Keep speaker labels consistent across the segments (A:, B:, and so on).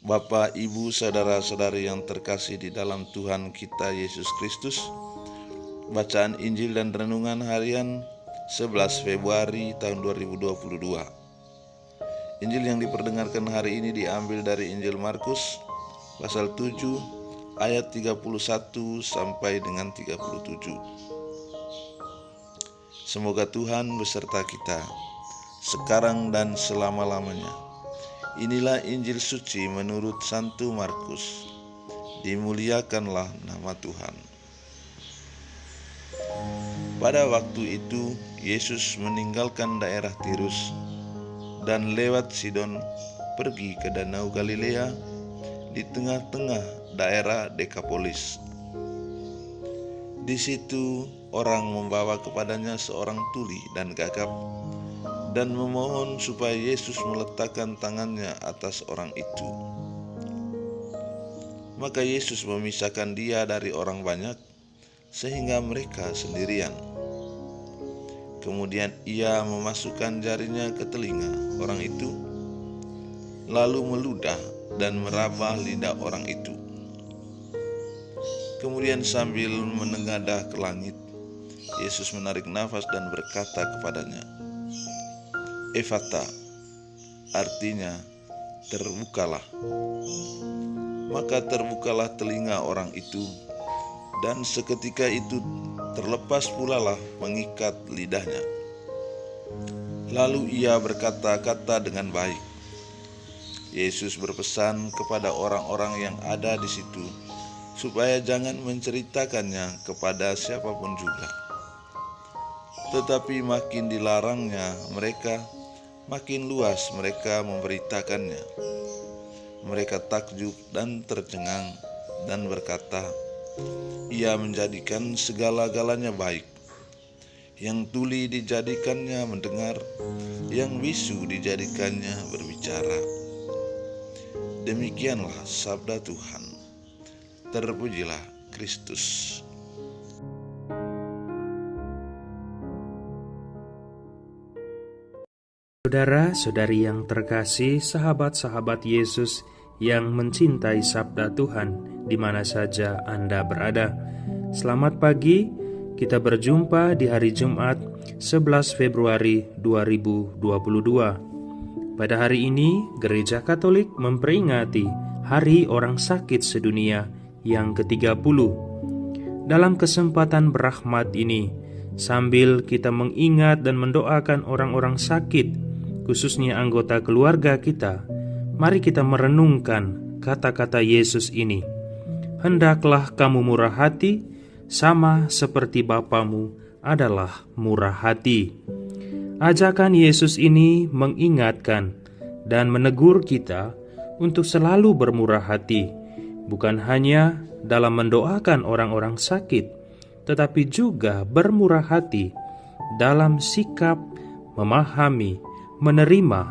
A: Bapak, Ibu, saudara-saudari yang terkasih di dalam Tuhan kita Yesus Kristus, bacaan Injil dan renungan harian 11 Februari tahun 2022. Injil yang diperdengarkan hari ini diambil dari Injil Markus pasal 7 ayat 31 sampai dengan 37. Semoga Tuhan beserta kita sekarang dan selama-lamanya. Inilah Injil suci menurut Santo Markus. Dimuliakanlah nama Tuhan. Pada waktu itu Yesus meninggalkan daerah Tirus dan lewat Sidon pergi ke Danau Galilea di tengah-tengah daerah Dekapolis. Di situ orang membawa kepadanya seorang tuli dan gagap dan memohon supaya Yesus meletakkan tangannya atas orang itu. Maka Yesus memisahkan dia dari orang banyak sehingga mereka sendirian. Kemudian ia memasukkan jarinya ke telinga orang itu, lalu meludah dan meraba lidah orang itu. Kemudian sambil menengadah ke langit, Yesus menarik nafas dan berkata kepadanya, Efata, artinya terbukalah. Maka terbukalah telinga orang itu, dan seketika itu terlepas pulalah pengikat lidahnya. Lalu ia berkata-kata dengan baik. Yesus berpesan kepada orang-orang yang ada di situ, supaya jangan menceritakannya kepada siapapun juga. Tetapi makin dilarangnya mereka, makin luas mereka memberitakannya. Mereka takjub dan tercengang dan berkata, Ia menjadikan segala-galanya baik. Yang tuli dijadikannya mendengar, yang bisu dijadikannya berbicara. Demikianlah sabda Tuhan. Terpujilah Kristus.
B: Saudara-saudari yang terkasih, sahabat-sahabat Yesus yang mencintai sabda Tuhan di mana saja Anda berada. Selamat pagi, kita berjumpa di hari Jumat 11 Februari 2022. Pada hari ini, Gereja Katolik memperingati Hari Orang Sakit Sedunia yang ke-30. Dalam kesempatan berahmat ini, sambil kita mengingat dan mendoakan orang-orang sakit, khususnya anggota keluarga kita, mari kita merenungkan kata-kata Yesus ini. Hendaklah kamu murah hati, sama seperti Bapamu adalah murah hati. Ajakan Yesus ini mengingatkan dan menegur kita untuk selalu bermurah hati, bukan hanya dalam mendoakan orang-orang sakit, tetapi juga bermurah hati dalam sikap memahami, menerima,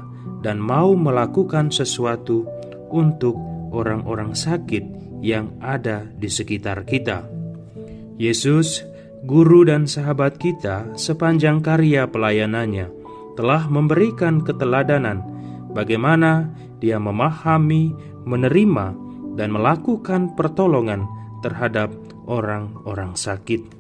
B: dan mau melakukan sesuatu untuk orang-orang sakit yang ada di sekitar kita. Yesus, guru dan sahabat kita sepanjang karya pelayanannya, telah memberikan keteladanan bagaimana Dia memahami, menerima, dan melakukan pertolongan terhadap orang-orang sakit.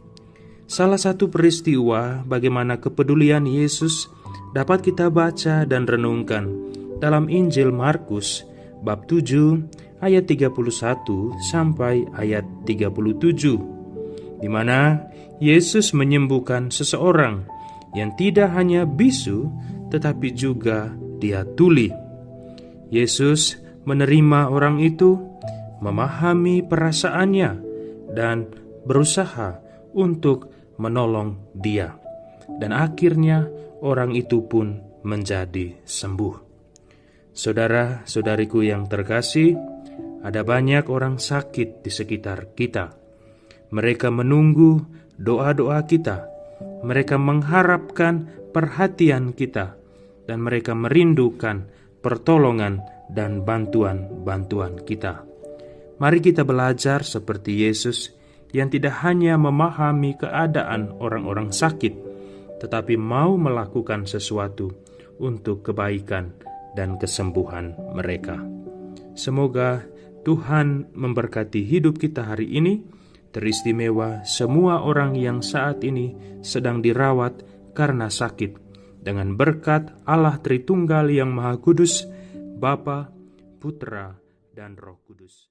B: Salah satu peristiwa bagaimana kepedulian Yesus dapat kita baca dan renungkan dalam Injil Markus bab 7 ayat 31 sampai ayat 37, di mana Yesus menyembuhkan seseorang yang tidak hanya bisu tetapi juga dia tuli. Yesus menerima orang itu, memahami perasaannya, dan berusaha untuk menolong dia. Dan akhirnya orang itu pun menjadi sembuh. Saudara-saudariku yang terkasih, ada banyak orang sakit di sekitar kita. Mereka menunggu doa-doa kita. Mereka mengharapkan perhatian kita. Dan mereka merindukan pertolongan dan bantuan-bantuan kita. Mari kita belajar seperti Yesus yang tidak hanya memahami keadaan orang-orang sakit, tetapi mau melakukan sesuatu untuk kebaikan dan kesembuhan mereka. Semoga Tuhan memberkati hidup kita hari ini, teristimewa semua orang yang saat ini sedang dirawat karena sakit, dengan berkat Allah Tritunggal yang Maha Kudus, Bapa, Putra, dan Roh Kudus.